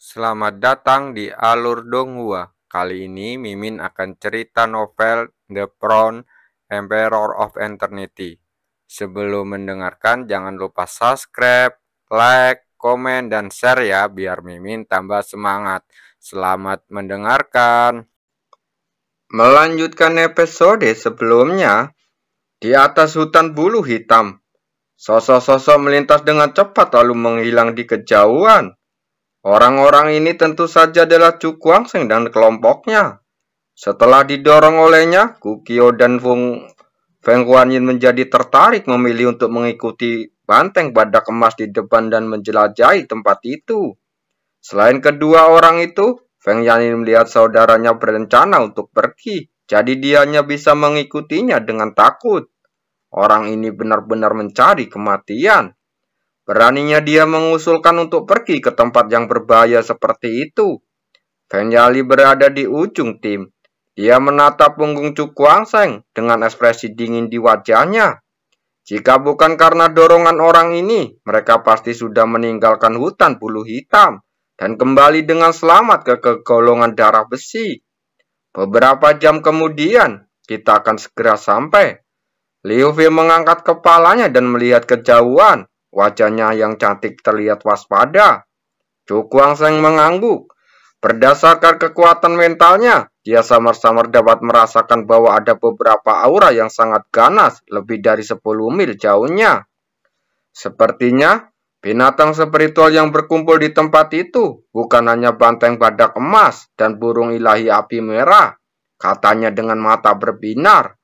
Selamat datang di Alur Donghua. Kali ini Mimin akan cerita novel The Crown, Emperor of Eternity. Sebelum mendengarkan, jangan lupa subscribe, like, komen, dan share ya, biar Mimin tambah semangat. Selamat mendengarkan. Melanjutkan episode sebelumnya, di atas hutan bulu hitam, sosok-sosok melintas dengan cepat lalu menghilang di kejauhan. Orang-orang ini tentu saja adalah Chu Guangsheng dan kelompoknya. Setelah didorong olehnya, Kukio dan Feng Huanyin menjadi tertarik memilih untuk mengikuti banteng badak emas di depan dan menjelajahi tempat itu. Selain kedua orang itu, Feng Huanyin melihat saudaranya berencana untuk pergi, jadi dia hanya bisa mengikutinya dengan takut. Orang ini benar-benar mencari kematian. Beraninya dia mengusulkan untuk pergi ke tempat yang berbahaya seperti itu. Feng Yali berada di ujung tim. Dia menatap punggung Chu Guangsheng dengan ekspresi dingin di wajahnya. Jika bukan karena dorongan orang ini, mereka pasti sudah meninggalkan hutan bulu hitam dan kembali dengan selamat ke golongan darah besi. Beberapa jam kemudian, kita akan segera sampai. Liu Fei mengangkat kepalanya dan melihat kejauhan. Wajahnya yang cantik terlihat waspada. Chu Guangsheng mengangguk. Berdasarkan kekuatan mentalnya, dia samar-samar dapat merasakan bahwa ada beberapa aura yang sangat ganas, lebih dari 10 mil jauhnya. Sepertinya, binatang spiritual yang berkumpul di tempat itu bukan hanya banteng badak emas dan burung ilahi api merah, katanya dengan mata berbinar.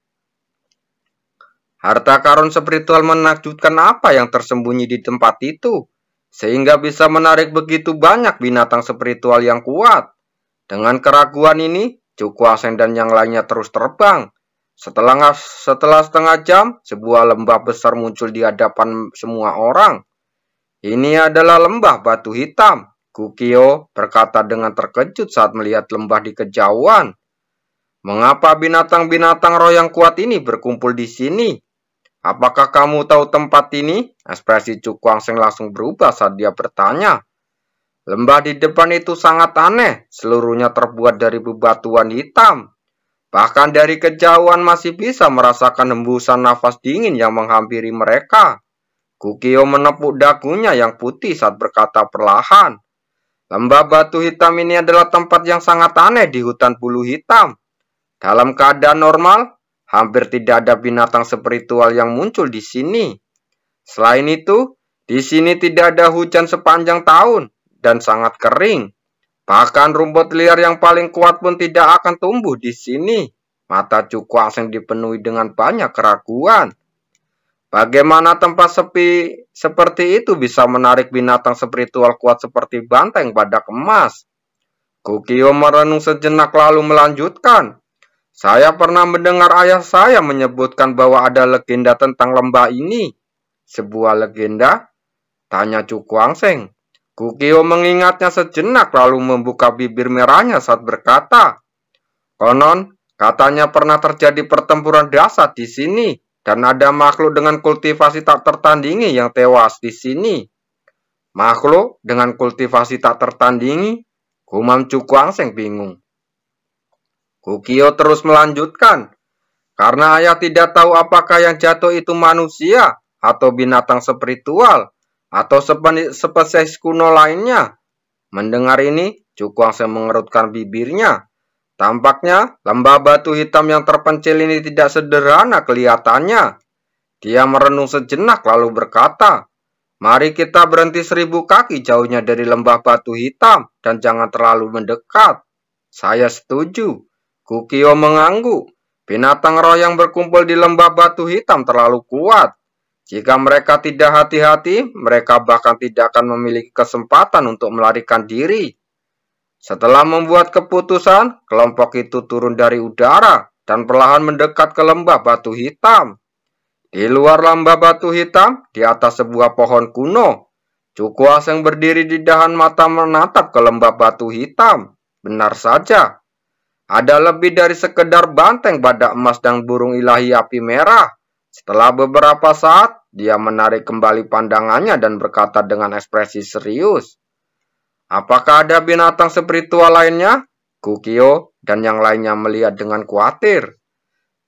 Harta karun spiritual menakjubkan apa yang tersembunyi di tempat itu, sehingga bisa menarik begitu banyak binatang spiritual yang kuat. Dengan keraguan ini, Chu Guangsheng dan yang lainnya terus terbang. Setelah setengah jam, sebuah lembah besar muncul di hadapan semua orang. Ini adalah lembah batu hitam, Kukio berkata dengan terkejut saat melihat lembah di kejauhan. Mengapa binatang-binatang roh yang kuat ini berkumpul di sini? Apakah kamu tahu tempat ini? Ekspresi Chu Guangsheng langsung berubah saat dia bertanya. Lembah di depan itu sangat aneh, seluruhnya terbuat dari bebatuan hitam. Bahkan dari kejauhan masih bisa merasakan hembusan nafas dingin yang menghampiri mereka. Kukio menepuk dagunya yang putih saat berkata perlahan. Lembah batu hitam ini adalah tempat yang sangat aneh di hutan bulu hitam. Dalam keadaan normal, hampir tidak ada binatang spiritual yang muncul di sini. Selain itu, di sini tidak ada hujan sepanjang tahun dan sangat kering. Bahkan rumput liar yang paling kuat pun tidak akan tumbuh di sini. Mata Chu Guangsheng dipenuhi dengan banyak keraguan. Bagaimana tempat sepi seperti itu bisa menarik binatang spiritual kuat seperti banteng badak emas? Kukio merenung sejenak lalu melanjutkan. Saya pernah mendengar ayah saya menyebutkan bahwa ada legenda tentang lembah ini. Sebuah legenda? Tanya Chu Guangsheng. Kukio mengingatnya sejenak lalu membuka bibir merahnya saat berkata. Konon, katanya pernah terjadi pertempuran dahsyat di sini dan ada makhluk dengan kultivasi tak tertandingi yang tewas di sini. Makhluk dengan kultivasi tak tertandingi? Gumam Chu Guangsheng bingung. Kukio terus melanjutkan, karena ayah tidak tahu apakah yang jatuh itu manusia, atau binatang spiritual, atau spesies kuno lainnya. Mendengar ini, Chu Guangsheng mengerutkan bibirnya. Tampaknya, lembah batu hitam yang terpencil ini tidak sederhana kelihatannya. Dia merenung sejenak lalu berkata, mari kita berhenti 1000 kaki jauhnya dari lembah batu hitam, dan jangan terlalu mendekat. Saya setuju. Kukio mengangguk. Binatang roh yang berkumpul di lembah batu hitam terlalu kuat. Jika mereka tidak hati-hati, mereka bahkan tidak akan memiliki kesempatan untuk melarikan diri. Setelah membuat keputusan, kelompok itu turun dari udara dan perlahan mendekat ke lembah batu hitam. Di luar lembah batu hitam, di atas sebuah pohon kuno, Chu Guangsheng berdiri di dahan mata menatap ke lembah batu hitam. Benar saja. Ada lebih dari sekedar banteng badak emas dan burung ilahi api merah. Setelah beberapa saat, dia menarik kembali pandangannya dan berkata dengan ekspresi serius. Apakah ada binatang spiritual lainnya? Kukio dan yang lainnya melihat dengan khawatir.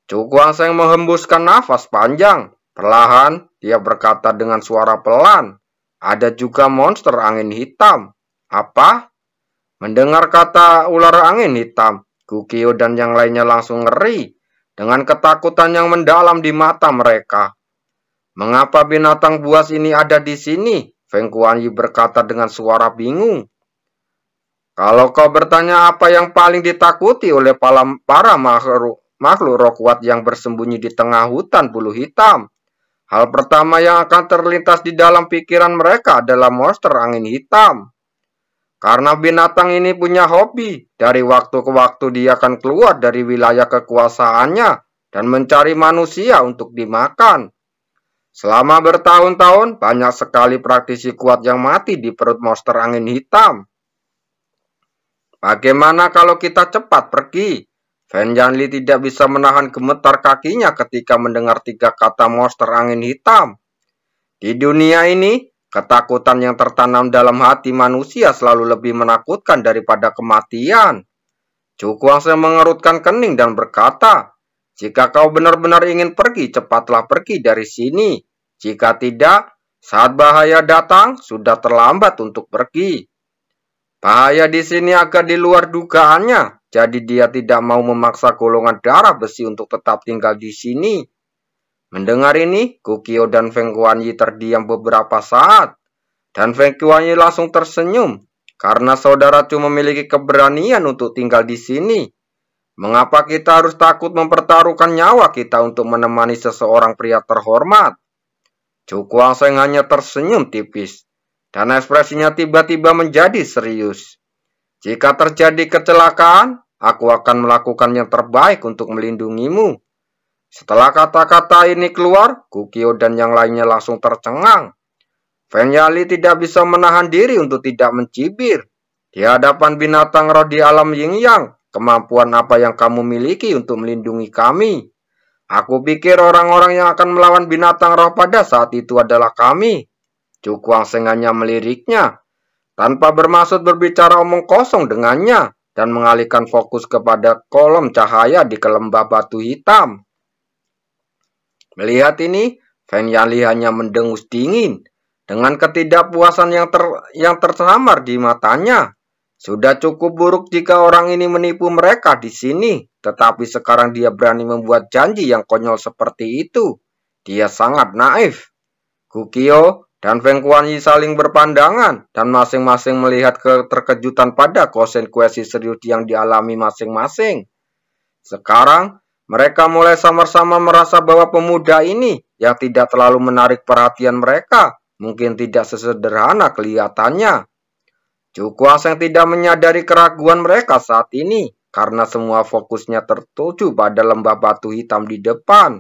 Chu Guangsheng menghembuskan nafas panjang. Perlahan, dia berkata dengan suara pelan. Ada juga monster angin hitam. Apa? Mendengar kata ular angin hitam, Kukio dan yang lainnya langsung ngeri. Dengan ketakutan yang mendalam di mata mereka. Mengapa binatang buas ini ada di sini? Feng Kuanyi berkata dengan suara bingung. Kalau kau bertanya apa yang paling ditakuti oleh para makhluk roh kuat yang bersembunyi di tengah hutan bulu hitam, hal pertama yang akan terlintas di dalam pikiran mereka adalah monster angin hitam. Karena binatang ini punya hobi, dari waktu ke waktu dia akan keluar dari wilayah kekuasaannya dan mencari manusia untuk dimakan. Selama bertahun-tahun, banyak sekali praktisi kuat yang mati di perut monster angin hitam. Bagaimana kalau kita cepat pergi? Fen Yanli tidak bisa menahan gemetar kakinya ketika mendengar 3 kata monster angin hitam. Di dunia ini, ketakutan yang tertanam dalam hati manusia selalu lebih menakutkan daripada kematian. Chu Guangsheng mengerutkan kening dan berkata, jika kau benar-benar ingin pergi, cepatlah pergi dari sini. Jika tidak, saat bahaya datang, sudah terlambat untuk pergi. Bahaya di sini agak di luar dugaannya, jadi dia tidak mau memaksa golongan darah besi untuk tetap tinggal di sini. Mendengar ini, Kukio dan Feng Kuanyi terdiam beberapa saat, dan Feng Kuanyi langsung tersenyum, karena saudara Chu memiliki keberanian untuk tinggal di sini. Mengapa kita harus takut mempertaruhkan nyawa kita untuk menemani seseorang pria terhormat? Chu Guangsheng hanya tersenyum tipis. Dan ekspresinya tiba-tiba menjadi serius. Jika terjadi kecelakaan, aku akan melakukan yang terbaik untuk melindungimu. Setelah kata-kata ini keluar, Kukio dan yang lainnya langsung tercengang. Fen Yali tidak bisa menahan diri untuk tidak mencibir. Di hadapan binatang roh di alam yin yang, kemampuan apa yang kamu miliki untuk melindungi kami? Aku pikir orang-orang yang akan melawan binatang roh pada saat itu adalah kami. Chu Guangsheng hanya meliriknya, tanpa bermaksud berbicara omong kosong dengannya, dan mengalihkan fokus kepada kolom cahaya di kelembah batu hitam. Melihat ini, Fen Yali hanya mendengus dingin, dengan ketidakpuasan yang tersamar di matanya. Sudah cukup buruk jika orang ini menipu mereka di sini, tetapi sekarang dia berani membuat janji yang konyol seperti itu. Dia sangat naif. Kukio dan Feng Kuanyi saling berpandangan dan masing-masing melihat keterkejutan pada konsekuensi serius yang dialami masing-masing. Sekarang, mereka mulai sama-sama merasa bahwa pemuda ini yang tidak terlalu menarik perhatian mereka mungkin tidak sesederhana kelihatannya. Chu Guangsheng tidak menyadari keraguan mereka saat ini karena semua fokusnya tertuju pada lembah batu hitam di depan.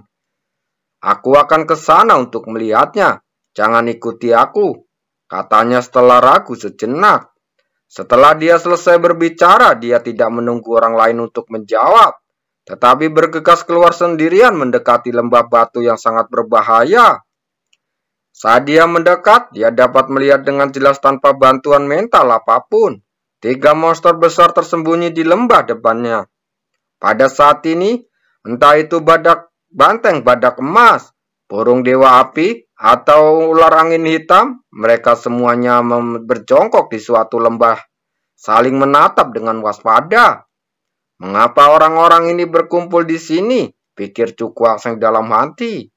Aku akan ke sana untuk melihatnya. Jangan ikuti aku, katanya setelah ragu sejenak. Setelah dia selesai berbicara, dia tidak menunggu orang lain untuk menjawab, tetapi bergegas keluar sendirian mendekati lembah batu yang sangat berbahaya. Saat dia mendekat, dia dapat melihat dengan jelas tanpa bantuan mental apapun. 3 monster besar tersembunyi di lembah depannya. Pada saat ini, entah itu banteng badak emas, burung dewa api, atau ular angin hitam, mereka semuanya berjongkok di suatu lembah, saling menatap dengan waspada. Mengapa orang-orang ini berkumpul di sini? Pikir Chu Guangsheng dalam hati.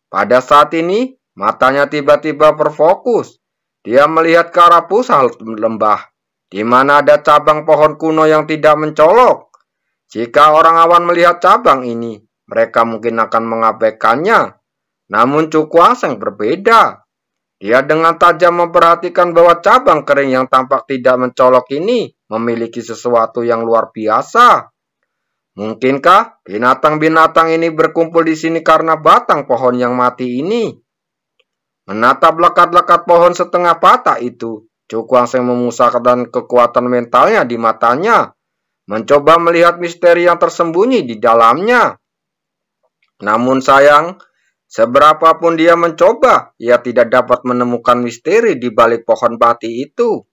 Pada saat ini, matanya tiba-tiba berfokus. Dia melihat ke arah pusat lembah, di mana ada cabang pohon kuno yang tidak mencolok. Jika orang awan melihat cabang ini, mereka mungkin akan mengabaikannya. Namun Chu Guangsheng berbeda. Dia dengan tajam memperhatikan bahwa cabang kering yang tampak tidak mencolok ini memiliki sesuatu yang luar biasa. Mungkinkah binatang-binatang ini berkumpul di sini karena batang pohon yang mati ini? Menatap lekat-lekat pohon setengah patah itu, Chu Guangsheng memusatkan kekuatan mentalnya di matanya, mencoba melihat misteri yang tersembunyi di dalamnya. Namun sayang, seberapapun dia mencoba, ia tidak dapat menemukan misteri di balik pohon mati itu.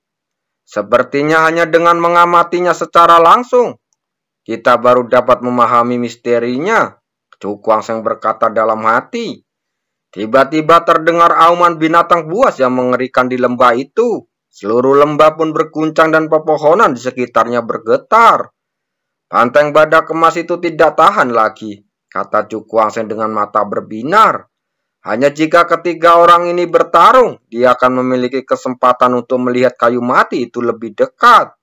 Sepertinya hanya dengan mengamatinya secara langsung, kita baru dapat memahami misterinya. Chu Guangsheng berkata dalam hati. Tiba-tiba terdengar auman binatang buas yang mengerikan di lembah itu. Seluruh lembah pun berguncang dan pepohonan di sekitarnya bergetar. Banteng badak emas itu tidak tahan lagi, kata Chu Guangsheng dengan mata berbinar. Hanya jika ketiga orang ini bertarung, dia akan memiliki kesempatan untuk melihat kayu mati itu lebih dekat.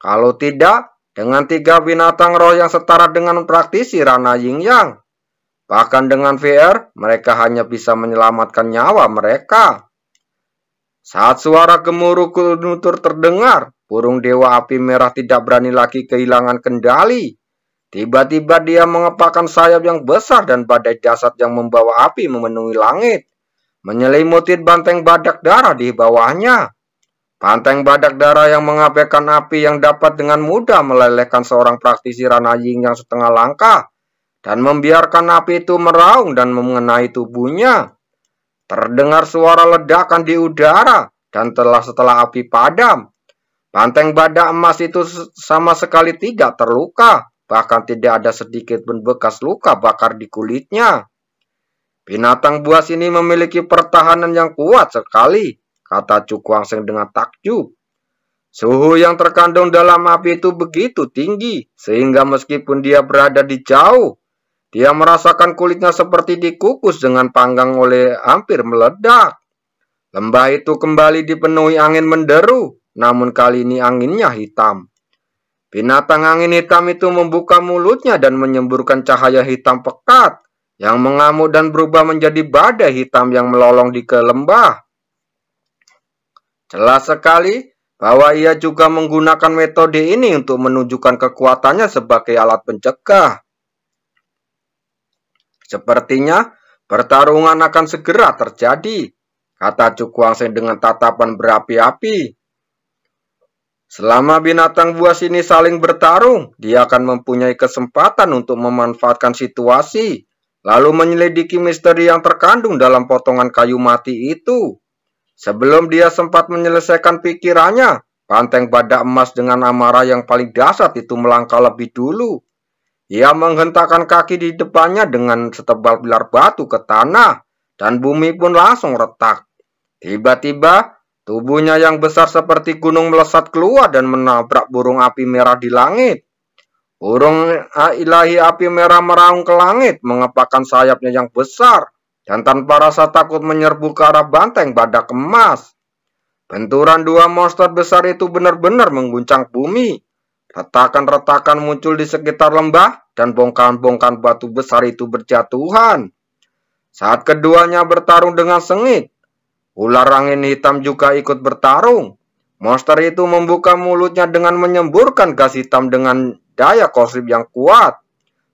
Kalau tidak, dengan tiga binatang roh yang setara dengan praktisi Rana Yingyang, bahkan dengan VR, mereka hanya bisa menyelamatkan nyawa mereka. Saat suara gemuruh gemetur terdengar, burung dewa api merah tidak berani lagi kehilangan kendali. Tiba-tiba dia mengepakkan sayap yang besar dan badai dahsyat yang membawa api memenuhi langit, menyelimuti banteng badak darah di bawahnya. Banteng badak darah yang mengabaikan api yang dapat dengan mudah melelehkan seorang praktisi Rana Yingyang setengah langkah, dan membiarkan api itu meraung dan mengenai tubuhnya. Terdengar suara ledakan di udara, dan setelah api padam, banteng badak emas itu sama sekali tidak terluka. Bahkan tidak ada sedikit pun bekas luka bakar di kulitnya. Binatang buas ini memiliki pertahanan yang kuat sekali, kata Chu Guangsheng dengan takjub. Suhu yang terkandung dalam api itu begitu tinggi, sehingga meskipun dia berada di jauh, dia merasakan kulitnya seperti dikukus dengan panggang oleh hampir meledak. Lembah itu kembali dipenuhi angin menderu, namun kali ini anginnya hitam. Binatang angin hitam itu membuka mulutnya dan menyemburkan cahaya hitam pekat yang mengamuk dan berubah menjadi badai hitam yang melolong di ke lembah. Jelas sekali bahwa ia juga menggunakan metode ini untuk menunjukkan kekuatannya sebagai alat pencegah. Sepertinya pertarungan akan segera terjadi, kata Chu Guangsheng dengan tatapan berapi-api. Selama binatang buas ini saling bertarung, dia akan mempunyai kesempatan untuk memanfaatkan situasi, lalu menyelidiki misteri yang terkandung dalam potongan kayu mati itu. Sebelum dia sempat menyelesaikan pikirannya, banteng badak emas dengan amarah yang paling dahsyat itu melangkah lebih dulu. Ia menghentakkan kaki di depannya dengan setebal pilar batu ke tanah, dan bumi pun langsung retak. Tiba-tiba, tubuhnya yang besar seperti gunung melesat keluar dan menabrak burung api merah di langit. Burung ilahi api merah meraung ke langit, mengepakkan sayapnya yang besar, dan tanpa rasa takut menyerbu ke arah banteng badak emas. Benturan dua monster besar itu benar-benar mengguncang bumi. Retakan-retakan muncul di sekitar lembah, dan bongkahan-bongkahan batu besar itu berjatuhan. Saat keduanya bertarung dengan sengit, ular angin hitam juga ikut bertarung. Monster itu membuka mulutnya dengan menyemburkan gas hitam dengan daya kosip yang kuat,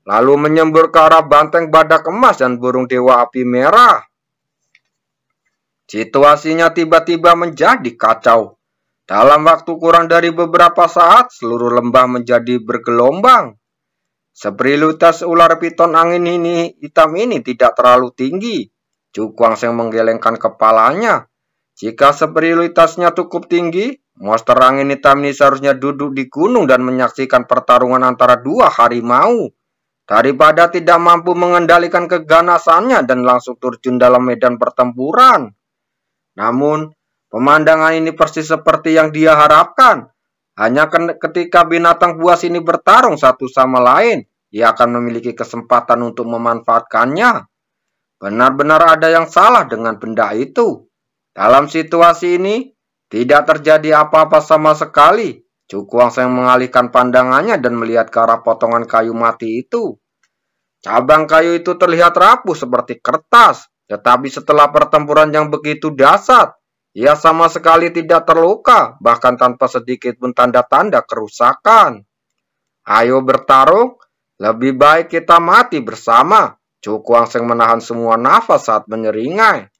lalu menyembur ke arah banteng badak emas dan burung dewa api merah. Situasinya tiba-tiba menjadi kacau. Dalam waktu kurang dari beberapa saat, seluruh lembah menjadi bergelombang. Seperilutas ular piton angin hitam ini tidak terlalu tinggi. Chu Guangsheng menggelengkan kepalanya. Jika seperilutasnya cukup tinggi, monster angin hitam ini seharusnya duduk di gunung dan menyaksikan pertarungan antara dua harimau, daripada tidak mampu mengendalikan keganasannya dan langsung terjun dalam medan pertempuran. Namun, pemandangan ini persis seperti yang dia harapkan. Hanya ketika binatang buas ini bertarung satu sama lain, ia akan memiliki kesempatan untuk memanfaatkannya. Benar-benar ada yang salah dengan benda itu. Dalam situasi ini, tidak terjadi apa-apa sama sekali. Chu Guangsheng mengalihkan pandangannya dan melihat ke arah potongan kayu mati itu. Cabang kayu itu terlihat rapuh seperti kertas, tetapi setelah pertempuran yang begitu dahsyat, ia sama sekali tidak terluka, bahkan tanpa sedikit pun tanda-tanda kerusakan. Ayo bertarung, lebih baik kita mati bersama. Chu Guangsheng menahan semua nafas saat menyeringai.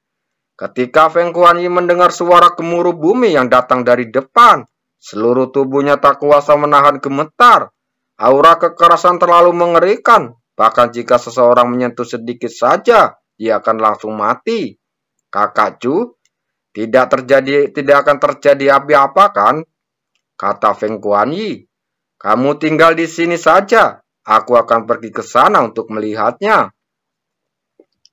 Ketika Feng Kuanyi mendengar suara gemuruh bumi yang datang dari depan, seluruh tubuhnya tak kuasa menahan gemetar. Aura kekerasan terlalu mengerikan, bahkan jika seseorang menyentuh sedikit saja, dia akan langsung mati. Kakak Chu, tidak akan terjadi apa-apa kan? kata Feng Kuanyi. Kamu tinggal di sini saja. Aku akan pergi ke sana untuk melihatnya.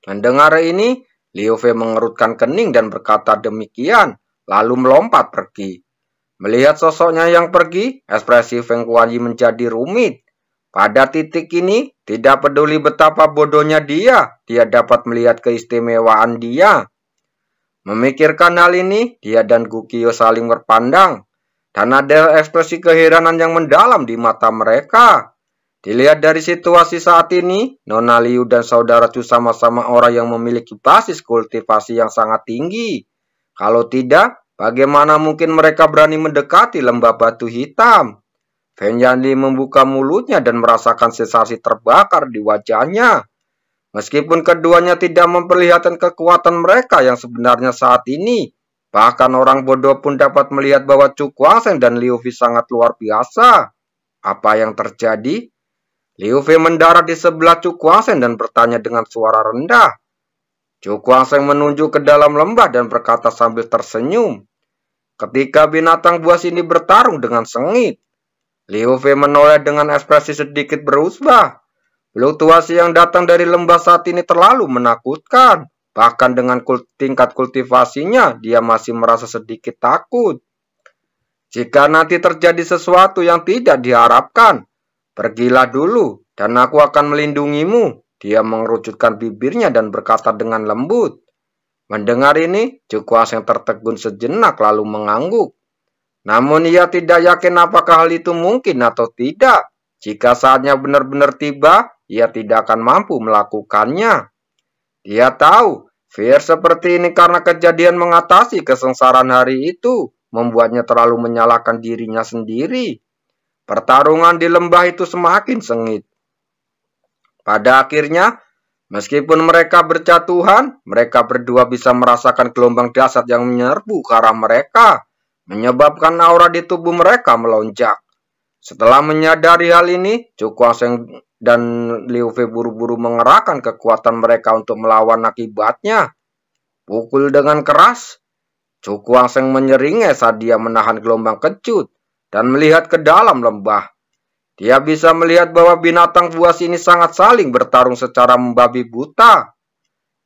Mendengar ini, Liu Fei mengerutkan kening dan berkata demikian, lalu melompat pergi. Melihat sosoknya yang pergi, ekspresi Feng Kuanyi menjadi rumit. Pada titik ini, tidak peduli betapa bodohnya dia dapat melihat keistimewaan dia. Memikirkan hal ini, dia dan Gu Qiu saling berpandang. Dan ada ekspresi keheranan yang mendalam di mata mereka. Dilihat dari situasi saat ini, Nona Liu dan Saudara Chu sama-sama orang yang memiliki basis kultivasi yang sangat tinggi. Kalau tidak, bagaimana mungkin mereka berani mendekati lembah batu hitam? Feng Yanli membuka mulutnya dan merasakan sensasi terbakar di wajahnya. Meskipun keduanya tidak memperlihatkan kekuatan mereka yang sebenarnya saat ini, bahkan orang bodoh pun dapat melihat bahwa Chu Guangsheng dan Liu Fei sangat luar biasa. Apa yang terjadi? Liu Fei mendarat di sebelah Chu Guangsheng dan bertanya dengan suara rendah. Chu Guangsheng menunjuk ke dalam lembah dan berkata sambil tersenyum. Ketika binatang buas ini bertarung dengan sengit, Liu Fei menoleh dengan ekspresi sedikit berubah. Fluktuasi yang datang dari lembah saat ini terlalu menakutkan. Bahkan dengan tingkat kultivasinya, dia masih merasa sedikit takut. Jika nanti terjadi sesuatu yang tidak diharapkan, pergilah dulu dan aku akan melindungimu. Dia mengerucutkan bibirnya dan berkata dengan lembut. Mendengar ini, Chu Guangsheng tertegun sejenak lalu mengangguk. Namun ia tidak yakin apakah hal itu mungkin atau tidak. Jika saatnya benar-benar tiba, ia tidak akan mampu melakukannya. Dia tahu, fear seperti ini karena kejadian mengatasi kesengsaraan hari itu, membuatnya terlalu menyalahkan dirinya sendiri. Pertarungan di lembah itu semakin sengit. Pada akhirnya, meskipun mereka berjatuhan, mereka berdua bisa merasakan gelombang dahsyat yang menyerbu ke arah mereka, menyebabkan aura di tubuh mereka melonjak. Setelah menyadari hal ini, Chu Guangsheng dan Liu Fei buru-buru mengerahkan kekuatan mereka untuk melawan akibatnya. Pukul dengan keras, Chu Guangsheng menyeringai saat dia menahan gelombang kecut dan melihat ke dalam lembah. Dia bisa melihat bahwa binatang buas ini sangat saling bertarung secara membabi buta.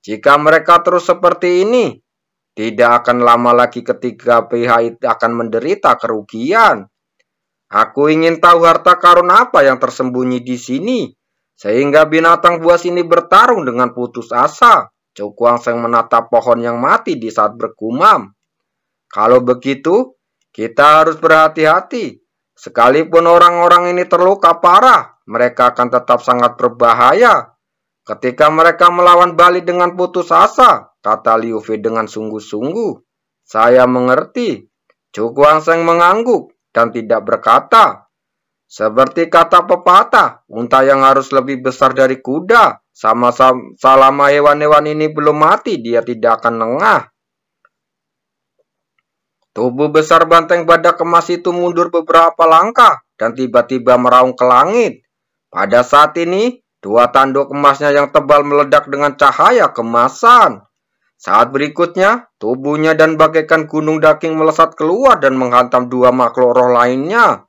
Jika mereka terus seperti ini, tidak akan lama lagi ketika pihak akan menderita kerugian. Aku ingin tahu harta karun apa yang tersembunyi di sini, sehingga binatang buas ini bertarung dengan putus asa. Chu Guangsheng menatap pohon yang mati di saat bergumam. Kalau begitu, kita harus berhati-hati. Sekalipun orang-orang ini terluka parah, mereka akan tetap sangat berbahaya. Ketika mereka melawan balik dengan putus asa, kata Liu Fei dengan sungguh-sungguh. Saya mengerti. Chu Guangsheng mengangguk dan tidak berkata. Seperti kata pepatah, unta yang harus lebih besar dari kuda. Selama hewan-hewan ini belum mati, dia tidak akan lengah. Tubuh besar banteng badak emas itu mundur beberapa langkah dan tiba-tiba meraung ke langit. Pada saat ini, dua tanduk emasnya yang tebal meledak dengan cahaya kemasan. Saat berikutnya, tubuhnya dan bagaikan gunung daging melesat keluar dan menghantam dua makhluk roh lainnya.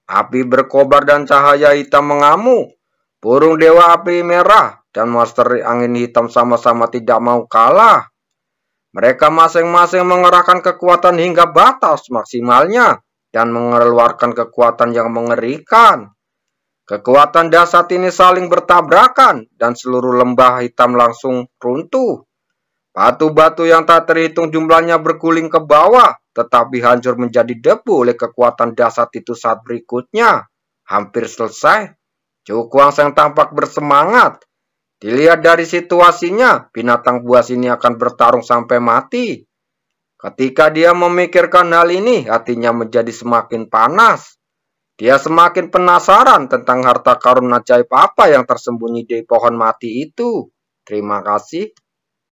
Api berkobar dan cahaya hitam mengamuk. Burung dewa api merah dan monster angin hitam sama-sama tidak mau kalah. Mereka masing-masing mengerahkan kekuatan hingga batas maksimalnya dan mengeluarkan kekuatan yang mengerikan. Kekuatan dahsyat ini saling bertabrakan dan seluruh lembah hitam langsung runtuh. Batu-batu yang tak terhitung jumlahnya berguling ke bawah, tetapi hancur menjadi debu oleh kekuatan dahsyat itu saat berikutnya. Hampir selesai. Chu Guangsheng tampak bersemangat. Dilihat dari situasinya, binatang buas ini akan bertarung sampai mati. Ketika dia memikirkan hal ini, hatinya menjadi semakin panas. Dia semakin penasaran tentang harta karun ajaib apa yang tersembunyi di pohon mati itu. Terima kasih.